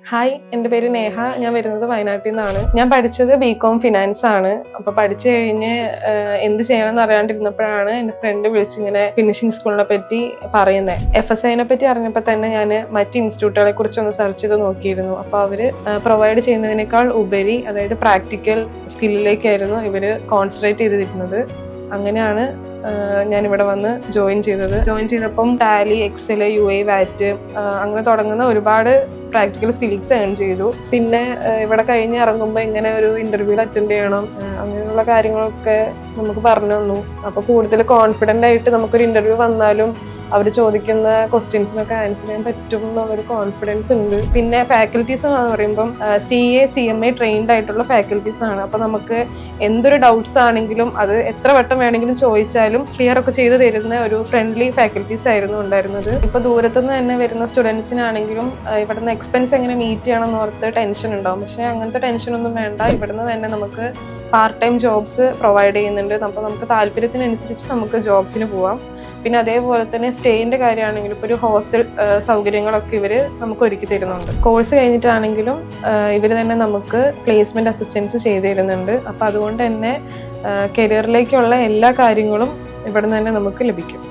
Hi, എൻ്റെ പേര് നേഹ. ഞാൻ വരുന്നത് വയനാട്ടിൽ നിന്നാണ്. ഞാൻ പഠിച്ചത് ബികോം ഫിനാൻസ് ആണ്. അപ്പോൾ പഠിച്ചു കഴിഞ്ഞ് എന്ത് ചെയ്യണമെന്ന് അറിയാണ്ടിരുന്നപ്പോഴാണ് എൻ്റെ ഫ്രണ്ട് വിളിച്ചിങ്ങനെ ഫിനിഷിംഗ് സ്കൂളിനെ പറ്റി പറയുന്നത്. FSIനെ പറ്റി അറിഞ്ഞപ്പോൾ തന്നെ ഞാൻ മറ്റ് ഇൻസ്റ്റിറ്റ്യൂട്ടുകളെ കുറിച്ച് ഒന്ന് സെർച്ച് ചെയ്ത് നോക്കിയിരുന്നു. അപ്പോൾ അവർ പ്രൊവൈഡ് ചെയ്യുന്നതിനേക്കാൾ ഉപരി, അതായത് പ്രാക്ടിക്കൽ സ്കില്ലിലേക്കായിരുന്നു ഇവർ കോൺസെൻട്രേറ്റ് ചെയ്തിരുന്നത്. അങ്ങനെയാണ് ഞാനിവിടെ വന്ന് ജോയിൻ ചെയ്തപ്പം ടാലി, എക്സൽ, UA, വാറ്റ് അങ്ങനെ തുടങ്ങുന്ന ഒരുപാട് പ്രാക്ടിക്കൽ സ്കിൽസ് ഏൺ ചെയ്തു. പിന്നെ ഇവിടെ കഴിഞ്ഞ് ഇറങ്ങുമ്പോൾ ഇങ്ങനെ ഒരു ഇന്റർവ്യൂവിൽ അറ്റൻഡ് ചെയ്യണം, അങ്ങനെയുള്ള കാര്യങ്ങളൊക്കെ നമുക്ക് പറഞ്ഞു തന്നു. അപ്പോൾ കൂടുതൽ കോൺഫിഡൻ്റ് ആയിട്ട് നമുക്കൊരു ഇന്റർവ്യൂ വന്നാലും അവർ ചോദിക്കുന്ന ക്വസ്റ്റ്യൻസിനൊക്കെ ആൻസർ ചെയ്യാൻ പറ്റും എന്നൊരു കോൺഫിഡൻസ് ഉണ്ട്. പിന്നെ ഫാക്കൽറ്റീസ് എന്ന് പറയുമ്പം CA CMA ട്രെയിൻഡ് ആയിട്ടുള്ള ഫാക്കൽറ്റീസ് ആണ്. അപ്പോൾ നമുക്ക് എന്തൊരു ഡൗട്ട്സ് ആണെങ്കിലും അത് എത്ര വട്ടം വേണമെങ്കിലും ചോദിച്ചാലും ക്ലിയർ ഒക്കെ ചെയ്ത് തരുന്ന ഒരു ഫ്രണ്ട്ലി ഫാക്കൽറ്റീസ് ആയിരുന്നു ഉണ്ടായിരുന്നത്. ഇപ്പോൾ ദൂരത്തുനിന്ന് തന്നെ വരുന്ന സ്റ്റുഡൻസിനാണെങ്കിലും ഇവിടുന്ന് എക്സ്പെൻസ് എങ്ങനെ മീറ്റ് ചെയ്യണം എന്ന് ഓർത്ത് ടെൻഷൻ ഉണ്ടാവും. പക്ഷേ അങ്ങനത്തെ ടെൻഷനൊന്നും വേണ്ട. ഇവിടുന്ന് തന്നെ നമുക്ക് പാർട്ട് ടൈം ജോബ്സ് പ്രൊവൈഡ് ചെയ്യുന്നുണ്ട്. അപ്പോൾ നമുക്ക് താല്പര്യത്തിനനുസരിച്ച് നമുക്ക് ജോബ്സിന് പോവാം. പിന്നെ അതേപോലെ തന്നെ സ്റ്റേയിൻ്റെ കാര്യമാണെങ്കിലും ഇപ്പോൾ ഒരു ഹോസ്റ്റൽ സൗകര്യങ്ങളൊക്കെ ഇവർ നമുക്ക് ഒരുക്കി തരുന്നുണ്ട്. കോഴ്സ് കഴിഞ്ഞിട്ടാണെങ്കിലും ഇവർ തന്നെ നമുക്ക് പ്ലേസ്മെൻറ്റ് അസിസ്റ്റൻസ് ചെയ്ത് തരുന്നുണ്ട്. അപ്പോൾ അതുകൊണ്ട് തന്നെ കരിയറിലേക്കുള്ള എല്ലാ കാര്യങ്ങളും ഇവിടെ നിന്ന് തന്നെ നമുക്ക് ലഭിക്കും.